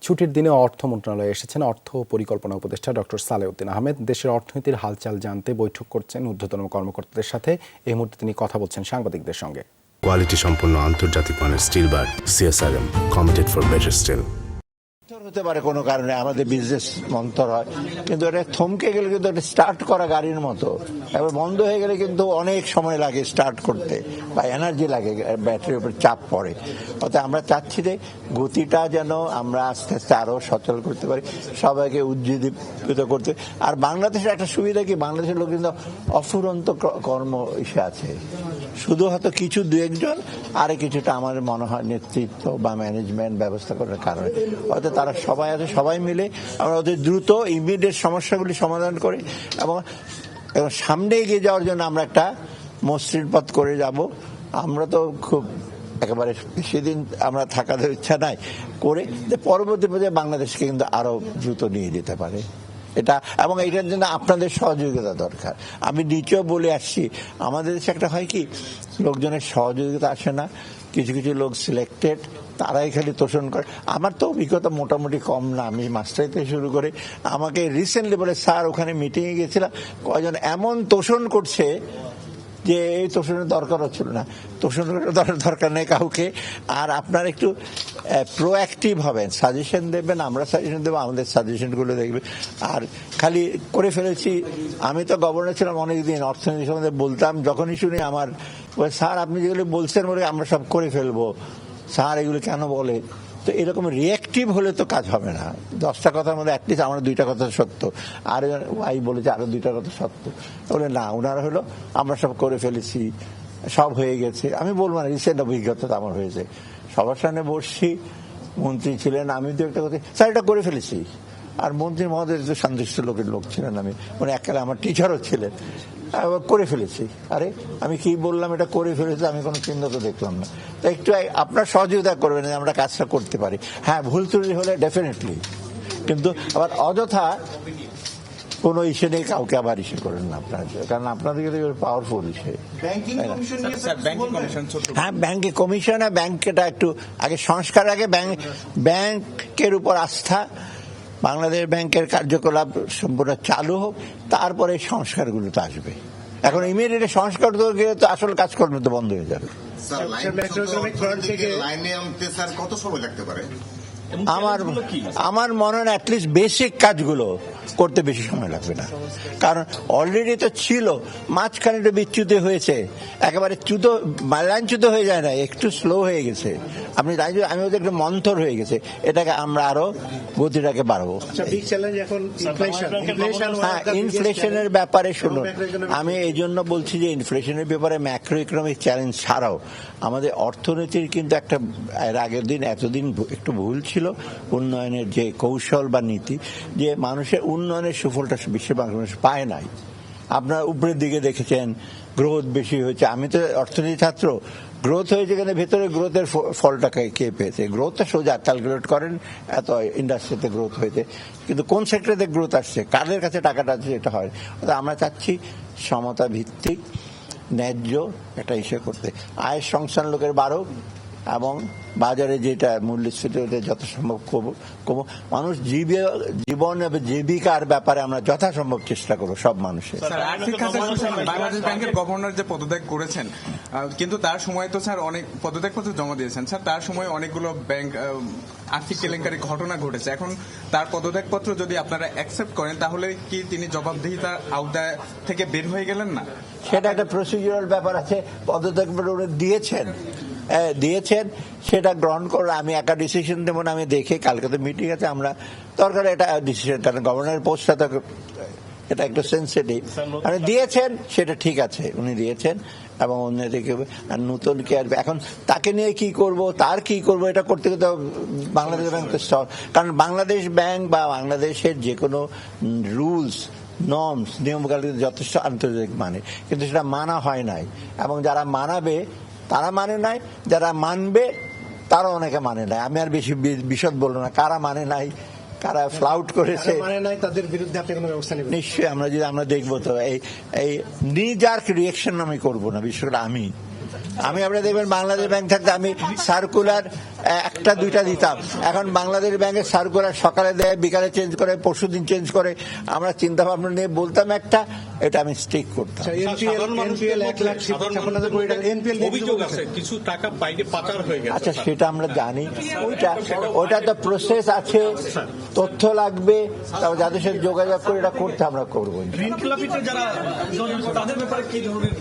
ছুটির দিনে অর্থ মন্ত্রণালয়ে এসেছেন অর্থ পরিকল্পনা উপদেষ্টা ডক্টর সালেউদ্দিন আহমেদ। দেশের অর্থনীতির হালচাল জানতে বৈঠক করছেন ঊর্ধ্বতন কর্মকর্তাদের সাথে। এই মুহূর্তে তিনি কথা বলছেন সাংবাদিকদের সঙ্গে। কোয়ালিটি সম্পন্ন আন্তর্জাতিক মানের still bar CSRM, committed for better still. হতে পারে কোনো কারণে আমাদের বিজনেস মন্তর হয়, কিন্তু এটা থমকে গেলে কিন্তু এটা স্টার্ট করা গাড়ির মতো, এবার বন্ধ হয়ে গেলে কিন্তু অনেক সময় লাগে স্টার্ট করতে বা এনার্জি লাগে, ব্যাটারির উপর চাপ পড়ে। অর্থাৎ আমরা চাচ্ছি যে গতিটা যেন আমরা আস্তে আস্তে আরো সচল করতে পারি, সবাইকে উজ্জীবিত করতে। আর বাংলাদেশের একটা সুবিধা কি, বাংলাদেশের লোক কিন্তু অফুরন্ত কর্ম ইসে আছে, শুধু হয়তো কিছু দু একজন, আরে কিছুটা আমার মনে হয় নেতৃত্ব বা ম্যানেজমেন্ট ব্যবস্থা করার কারণে হয়তো তারা সবাই আছে, সবাই মিলে আমরা ওদের দ্রুত ইমিডিয়েট সমস্যাগুলি সমাধান করি এবং সামনে এগিয়ে যাওয়ার জন্য আমরা একটা মসৃণ পথ করে যাব। আমরা তো খুব একেবারে সেদিন আমরা থাকার ইচ্ছা নাই করে পরবর্তী পর্যায়ে বাংলাদেশকে কিন্তু আরো দ্রুত নিয়ে যেতে পারে এটা, এবং এটার জন্য আপনাদের সহযোগিতা দরকার। আমি নিচেও বলে আসছি, আমাদের দেশে একটা হয় কি, লোকজনের সহযোগিতা আসে না, কিছু কিছু লোক সিলেক্টেড, তারাই খালি তোষণ করে। আমার তো অভিজ্ঞতা মোটামুটি কম না, আমি মাস্টারি থেকে শুরু করে আমাকে রিসেন্টলি বলে, স্যার ওখানে মিটিংয়ে গেছিলাম, কয়জন এমন তোষণ করছে যে এই তোষণের দরকার হচ্ছিল না। তোষণ দরকার নেই কাউকে। আর আপনারা একটু প্রোঅ্যাক্টিভ হবেন, সাজেশন দেবেন, আমরা সাজেশন দেবো, আমাদের সাজেশনগুলো দেখবে। আর খালি করে ফেলেছি, আমি তো গভর্নর ছিলাম অনেকদিন, অর্থনীতি সম্বন্ধে বলতাম, যখনই শুনি আমার স্যার আপনি যেগুলো বলছেন বলে আমরা সব করে ফেলবো, স্যার এগুলো কেন বলে। তো এরকম রিয়েক্টিভ হলে তো কাজ হবে না। 10টা কথার মধ্যে অ্যাটলিস্ট আমার 2টা কথা সত্য, আর ওয়াই বলেছে আরো 2টা কথা সত্য, বলে না ওনারা হলো আমরা সব করে ফেলেছি, সব হয়ে গেছে। আমি বলবো না, রিসেন্ট অভিজ্ঞতা আমার হয়েছে, সবার সামনে বসছি, মন্ত্রী ছিলেন, আমি তো একটা কথা, স্যার এটা করে ফেলেছি। আর মন্ত্রী মহোদয় শান্তিষ্ঠ লোকের লোক ছিলেন, আমি মানে এককালে আমার টিচারও ছিলেন, করে ফেলেছি। আরে আমি কি বললাম, এটা করে ফেলেছি, আমি কোনো চিহ্ন তো দেখলাম না। তো একটু আপনার সহযোগিতা করবেন যে আমরা কাজটা করতে পারি। হ্যাঁ, ভুল ত্রুটি হলে ডেফিনেটলি, কিন্তু আবার অযথা কোনো ইস্যু নেই কাউকে আবার ইস্যু করেন না আপনার, কারণ আপনাদের পাওয়ারফুল ইস্যু। হ্যাঁ, ব্যাংকে কমিশন, ব্যাংকটা একটু আগে সংস্কার, আগে ব্যাংকের উপর আস্থা, বাংলাদেশ ব্যাংকের কার্যকলাপ সম্পূর্ণ চালু হোক, তারপরে সংস্কারগুলো তো আসবে। এখন ইমিডিয়েট সংস্কার গেলে তো আসল কাজকর্ম তো বন্ধ হয়ে যাবে। কত সময় লাগতে পারে? আমার মনে হয় অ্যাটলিস্ট বেসিক কাজগুলো করতে বেশি সময় লাগবে না, কারণ অলরেডি তো ছিল, মাঝখানে তো বিচ্যুতি হয়েছে, একেবারে লাইনচ্যুত হয়ে যায় না, একটু স্লো হয়ে গেছে। আপনি আমি ওদের একটু মন্থর হয়ে গেছে, এটাকে আমরা আরো গতিটাকে বাড়াবো। হ্যাঁ, ইনফ্লেশনের ব্যাপারে শুনুন, আমি এই জন্য বলছি যে ইনফ্লেশনের ব্যাপারে ম্যাক্রো ইকোনমিক চ্যালেঞ্জ ছাড়াও আমাদের অর্থনীতির কিন্তু একটা, এর আগের দিন এতদিন একটু ভুল ছিল উন্নয়নের যে কৌশল বা নীতি, যে মানুষের উন্নয়নের সুফলটা বিশ্বের মানুষ পায় নাই। আপনার উপরের দিকে দেখেছেন গ্রোথ বেশি হয়েছে, আমি তো অর্থনীতি ছাত্র, গ্রোথ হয়েছে কিন্তু ভেতরে গ্রোথের ফলটা কে পেয়েছে? গ্রোথটা সোজা ক্যালকুলেট করেন, এত ইন্ডাস্ট্রিতে গ্রোথ হয়েছে, কিন্তু কোন সেক্টরে গ্রোথ আসছে, কাদের কাছে টাকাটা আছে, এটা হয়। আমরা চাচ্ছি সমতা ভিত্তিক ন্যায্য একটা ইস্যু করতে, আয়ের সংস্থান লোকের বাড়ুক এবং বাজারে যেটা মূল্যস্ফীতি যথাসম্ভব কমো, মানুষ জীবন এবং জীবিকার ব্যাপারে আমরা যথাসম্ভব চেষ্টা করবো সব মানুষের। বাংলাদেশ ব্যাংকের গভর্নর যে পদত্যাগ করেছেন, কিন্তু তার সময় তো স্যার অনেক পদত্যাগপত্র জমা দিয়েছেন স্যার, তার সময় অনেকগুলো ব্যাংক আর্থিক কেলেঙ্কারি ঘটনা ঘটেছে। এখন তার পদত্যাগপত্র যদি আপনারা অ্যাকসেপ্ট করেন, তাহলে কি তিনি জবাবদিহিতার আওতায় থেকে বের হয়ে গেলেন না? সেটা একটা প্রসিডিউরাল ব্যাপার আছে, পদত্যাগপত্র দিয়েছেন সেটা গ্রহণ করে আমি একা ডিসিশন দেবো না, আমি দেখে কালকে তো মিটিং আছে, আমরা দরকার এটা ডিসিশন, কারণ গভর্নরের পোস্টটা তো এটা একটু সেন্সিটিভ, মানে দিয়েছেন সেটা ঠিক আছে, উনি দিয়েছেন এবং অন্যদিকে আর নতুন কে আসবে, এখন তাকে নিয়ে কি করব, তার কি করব, এটা করতে করতে বাংলাদেশ ব্যাংক, কারণ বাংলাদেশ ব্যাংক বা বাংলাদেশের যে কোনো রুলস নর্মস নিয়মকানুন যথেষ্ট আন্তর্জাতিক মানে, কিন্তু সেটা মানা হয় নাই, এবং যারা মানাবে তারা মানে নাই, যারা মানবে তারা অনেকে মানে নাই। আমি আর বেশি বিশদ বলবো না, কারা মানে নাই, কারা ফ্লাউট করেছে তাদের বিরুদ্ধে আপনি কোনো ব্যবস্থা নেবেন? নিশ্চয়ই আমরা দেখবো তো, এই নিজার্ক রিয়েকশন আমি করবো না, বিশেষ করে আমি আমি আপনারা দেখবেন বাংলাদেশ ব্যাংক থাকতে আমি সার্কুলার একটা দুইটা দিতাম, এখন বাংলাদেশ ব্যাংকের সার্কুলার সকালে দেয়, বিকালে চেঞ্জ করে, পরশুদিন চেঞ্জ করে। আমরা চিন্তা ভাবনা নিয়ে বলতাম একটা, এটা আমি স্টিক করতাম। এনপিএল 1,56,000 কোটি টাকা এনপিএল অভিযোগ আছে কিছু টাকা বাইরে পাচার হয়ে গেছে। আচ্ছা, সেটা আমরা জানি, ওটা তো প্রসেস আছে, তথ্য লাগবে, তারপর যাদের সাথে যোগাযোগ করে এটা করতে আমরা করবো। ঋণ খেলাপিতে যারা তাদের ব্যাপারে কি ধরনের